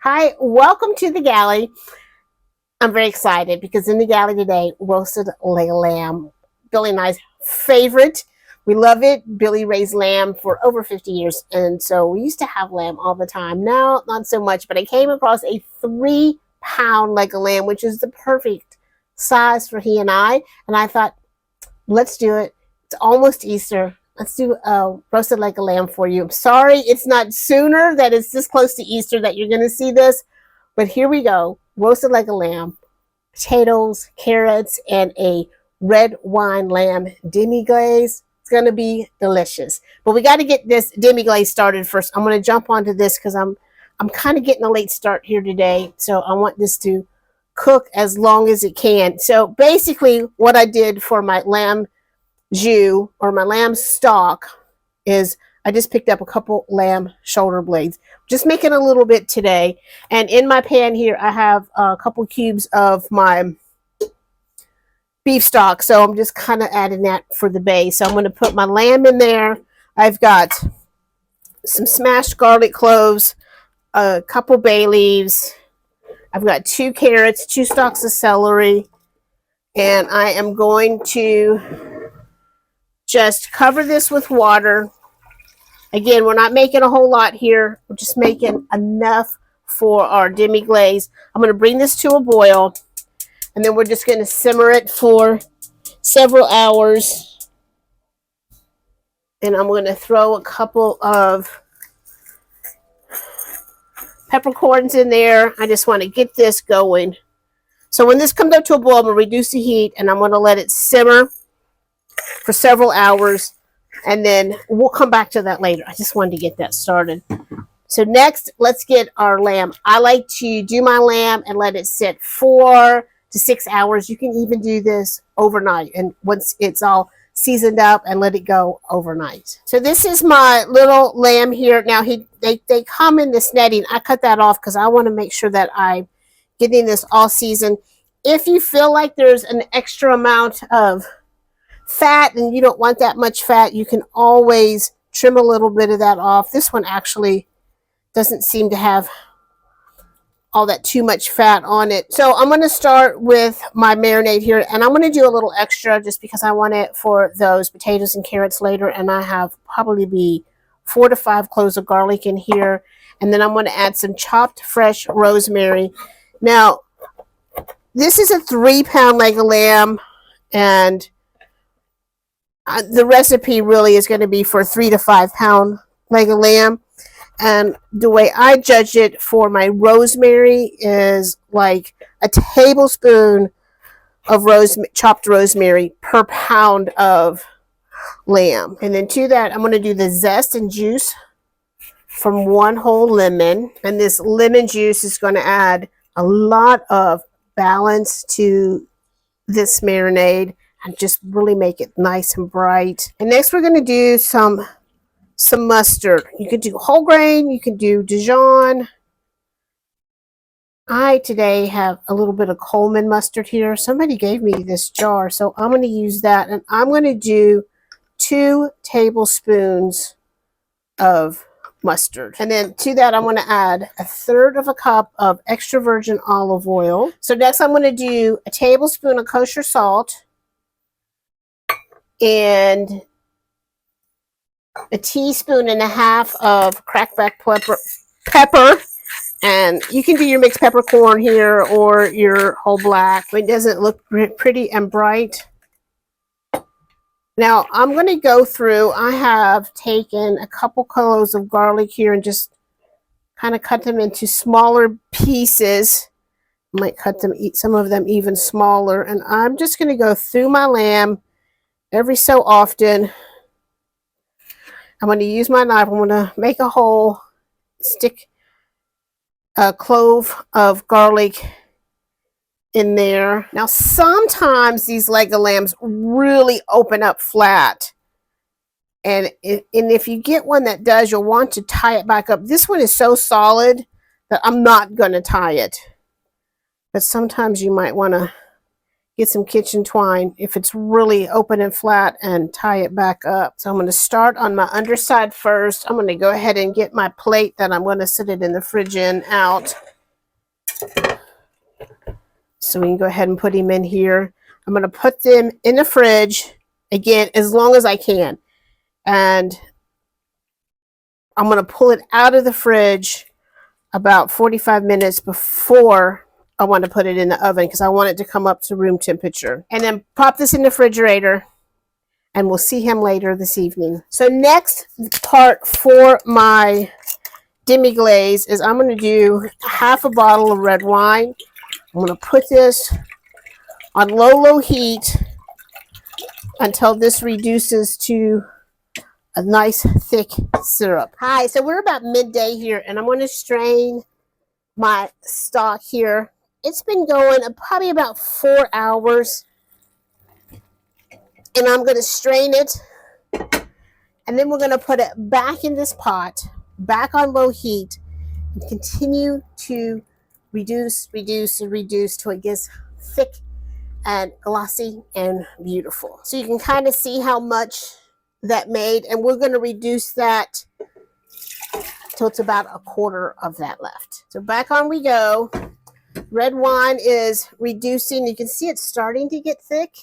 Hi, welcome to the galley. I'm very excited because in the galley today, roasted leg of lamb. Billy and I's favorite. We love it. Billy raised lamb for over 50 years, and so we used to have lamb all the time. Now, not so much, but I came across a 3-pound leg of lamb, which is the perfect size for he and I thought, let's do it. It's almost Easter. Let's do a roasted leg of lamb for you. I'm sorry it's not sooner that it's this close to Easter that you're going to see this, but here we go. Roasted leg of lamb, potatoes, carrots, and a red wine lamb demiglaze. It's going to be delicious. But we got to get this demiglaze started first. I'm going to jump onto this because I'm kind of getting a late start here today. So I want this to cook as long as it can. So basically what I did for my lamb jus or my lamb stock is I just picked up a couple lamb shoulder blades. Just making a little bit today. And in my pan here, I have a couple cubes of my beef stock. So I'm just kind of adding that for the base. So I'm going to put my lamb in there. I've got some smashed garlic cloves, a couple bay leaves. I've got 2 carrots, 2 stalks of celery. And I am going to just cover this with water. Again, we're not making a whole lot here. We're just making enough for our demi-glaze. I'm going to bring this to a boil, and then we're just going to simmer it for several hours. And I'm going to throw a couple of peppercorns in there. I just want to get this going. So when this comes up to a boil, I'm going to reduce the heat, and I'm going to let it simmer for several hours, and then we'll come back to that later. I just wanted to get that started. So next, let's get our lamb. I like to do my lamb and let it sit 4 to 6 hours. You can even do this overnight, and once it's all seasoned up, and let it go overnight. So this is my little lamb here. Now they come in this netting. I cut that off because I want to make sure that I'm getting this all seasoned. If you feel like there's an extra amount of fat and you don't want that much fat, you can always trim a little bit of that off. This one actually doesn't seem to have all that too much fat on it. So I'm going to start with my marinade here, and I'm going to do a little extra just because I want it for those potatoes and carrots later, and I have probably be 4 to 5 cloves of garlic in here, and then I'm going to add some chopped fresh rosemary. Now this is a 3-pound leg of lamb, and the recipe really is going to be for a 3 to 5 pound leg of lamb. And the way I judge it for my rosemary is like a tablespoon of chopped rosemary per pound of lamb. And then to that, I'm going to do the zest and juice from 1 whole lemon. And this lemon juice is going to add a lot of balance to this marinade and just really make it nice and bright. And next we're going to do some mustard. You can do whole grain, you can do Dijon. I today have a little bit of Coleman mustard here. Somebody gave me this jar, so I'm going to use that, and I'm going to do 2 tablespoons of mustard. And then to that I'm going to add 1/3 cup of extra virgin olive oil. So next I'm going to do a tablespoon of kosher salt and a 1.5 teaspoons of crackback pepper. And you can do your mixed peppercorn here or your whole black. It doesn't look pretty and bright. Now I'm going to go through, I have taken a couple cloves of garlic here and just kind of cut them into smaller pieces. I might cut them, some of them even smaller. And I'm just going to go through my lamb every so often. I'm going to use my knife. I'm going to make a hole, stick a clove of garlic in there. Now sometimes these leg of lambs really open up flat, and if you get one that does, you'll want to tie it back up. This one is so solid that I'm not going to tie it, but sometimes you might want to get some kitchen twine if it's really open and flat and tie it back up. So I'm going to start on my underside first. I'm going to go ahead and get my plate that I'm going to sit it in the fridge out. So we can go ahead and put him in here. I'm going to put them in the fridge, again, as long as I can. And I'm going to pull it out of the fridge about 45 minutes before I want to put it in the oven because I want it to come up to room temperature. And then pop this in the refrigerator, and we'll see him later this evening. So next part for my demiglaze is I'm going to do half a bottle of red wine. I'm going to put this on low heat until this reduces to a nice thick syrup. Hi, so we're about midday here, and I'm going to strain my stock here. It's been going probably about 4 hours, and I'm going to strain it, and then we're going to put it back in this pot, back on low heat, and continue to reduce till it gets thick and glossy and beautiful. So you can kind of see how much that made, and we're going to reduce that till it's about a quarter of that left. So back on we go. Red wine is reducing. You can see it's starting to get thick,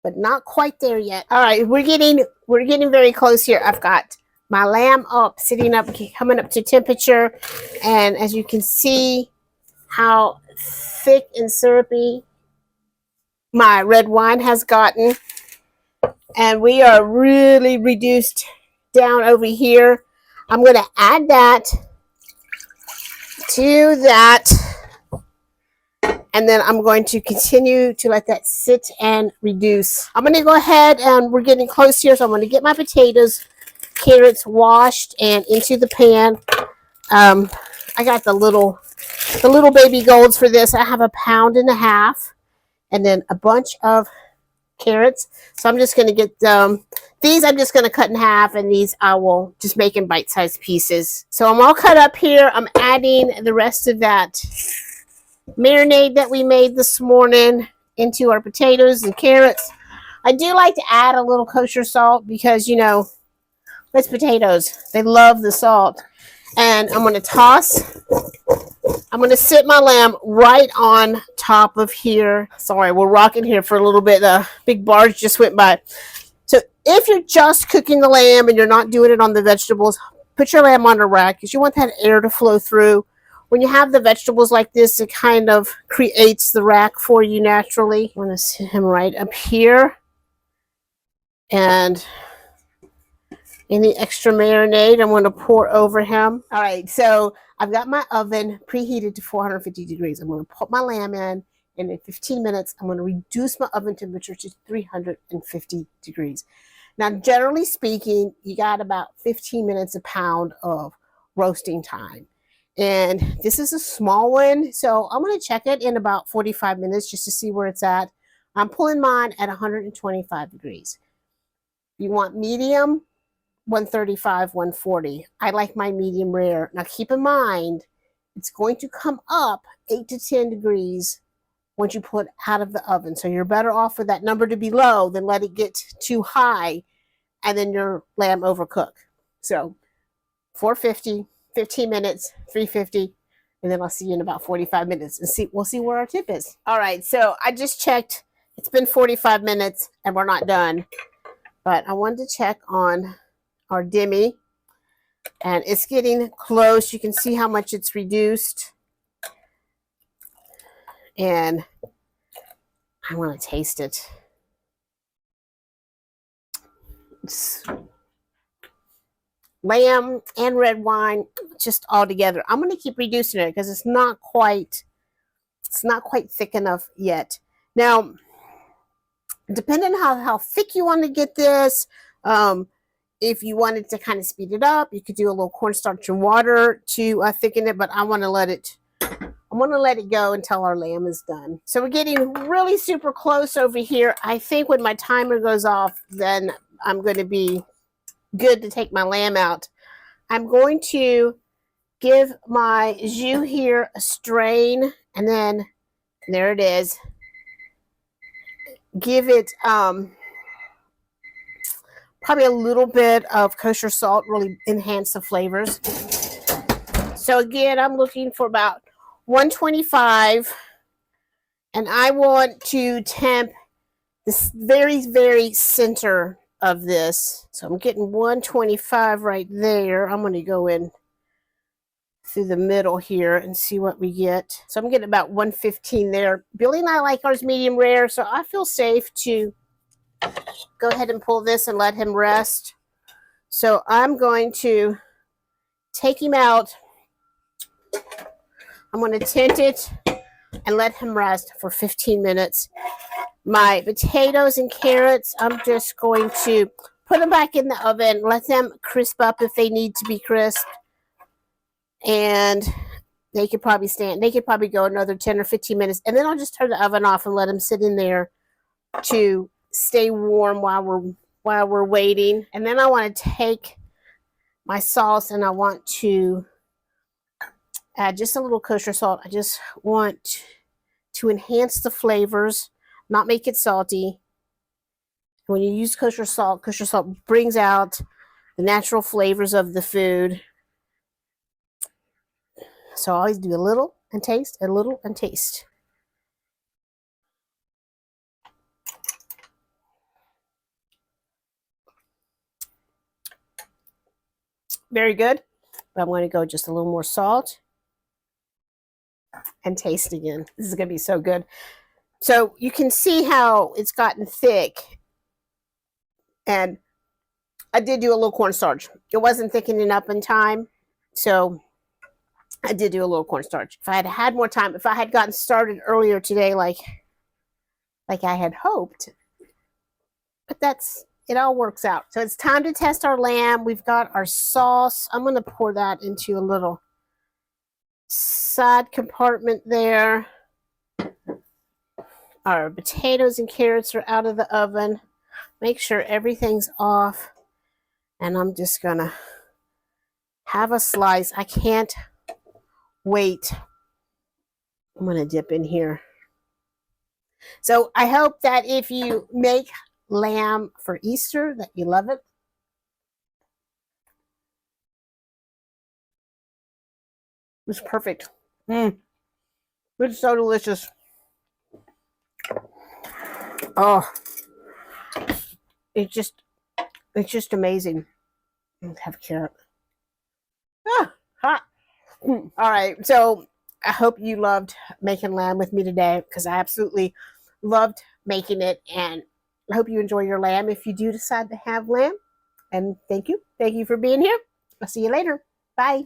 but not quite there yet. All right, we're getting very close here. I've got my lamb up, sitting up, coming up to temperature, and as you can see how thick and syrupy my red wine has gotten, and we are really reduced down over here. I'm going to add that to that, and then I'm going to continue to let that sit and reduce. I'm going to go ahead, and we're getting close here, so I'm going to get my potatoes, carrots washed and into the pan. I got the little baby golds for this. I have 1.5 pounds, and then a bunch of carrots. So I'm just going to get these. I'm just going to cut in half, and these I will just make in bite-sized pieces. So I'm all cut up here. I'm adding the rest of that marinade that we made this morning into our potatoes and carrots. I do like to add a little kosher salt because, you know, it's potatoes. They love the salt. And I'm going to toss. I'm going to sit my lamb right on top of here. Sorry, we're rocking here for a little bit. The big barge just went by. So if you're just cooking the lamb and you're not doing it on the vegetables, put your lamb on a rack because you want that air to flow through. When you have the vegetables like this, it kind of creates the rack for you naturally. I'm going to sit him right up here. And any extra marinade I'm going to pour over him. All right, so I've got my oven preheated to 450 degrees. I'm going to put my lamb in, and in 15 minutes, I'm going to reduce my oven temperature to 350 degrees. Now, generally speaking, you got about 15 minutes a pound of roasting time. And this is a small one, so I'm going to check it in about 45 minutes just to see where it's at. I'm pulling mine at 125 degrees. You want medium, 135, 140. I like my medium rare. Now keep in mind, it's going to come up 8 to 10 degrees once you pull it out of the oven. So you're better off for that number to be low than let it get too high and then your lamb overcook. So 450, 15 minutes, 350, and then I'll see you in about 45 minutes and we'll see where our tip is. All right, so I just checked. It's been 45 minutes and we're not done, but I wanted to check on our demi, and it's getting close. You can see how much it's reduced, and I want to taste it. It's lamb and red wine just all together. I'm going to keep reducing it because it's not quite thick enough yet. Now, depending on how thick you want to get this, if you wanted to kind of speed it up, you could do a little cornstarch and water to thicken it, but I want to let it go until our lamb is done. So we're getting really super close over here. I think when my timer goes off, then I'm going to be good to take my lamb out. I'm going to give my jus here a strain, and then there it is. Give it probably a little bit of kosher salt, really enhance the flavors. So again, I'm looking for about 125 And I want to temp this very, very center of this. So I'm getting 125 right there. I'm going to go in through the middle here and see what we get. So I'm getting about 115 there. Billy and I like ours medium rare, so I feel safe to go ahead and pull this and let him rest. So I'm going to take him out. I'm going to tint it and let him rest for 15 minutes. My potatoes and carrots, I'm just going to put them back in the oven, let them crisp up if they need to be crisp. And they could probably go another 10 or 15 minutes. And then I'll just turn the oven off and let them sit in there to stay warm while we're waiting. And then I want to take my sauce and I want to add just a little kosher salt. I just want to enhance the flavors, not make it salty. When you use kosher salt brings out the natural flavors of the food. So I always do a little and taste, a little and taste. Very good. But I'm going to go just a little more salt and taste again. This is going to be so good. So you can see how it's gotten thick. And I did do a little cornstarch. It wasn't thickening up in time. So I did do a little cornstarch. If I had had more time, if I had gotten started earlier today, like I had hoped, but it all works out. So it's time to test our lamb. We've got our sauce. I'm going to pour that into a little side compartment there. Our potatoes and carrots are out of the oven. Make sure everything's off. And I'm just going to have a slice. I can't wait. I'm going to dip in here. So I hope that if you make lamb for Easter, that you love it. It's perfect. It's so delicious. Oh, it's just amazing. Have a carrot. Hot. All right, so I hope you loved making lamb with me today because I absolutely loved making it, and I hope you enjoy your lamb if you do decide to have lamb. And thank you for being here. I'll see you later. Bye.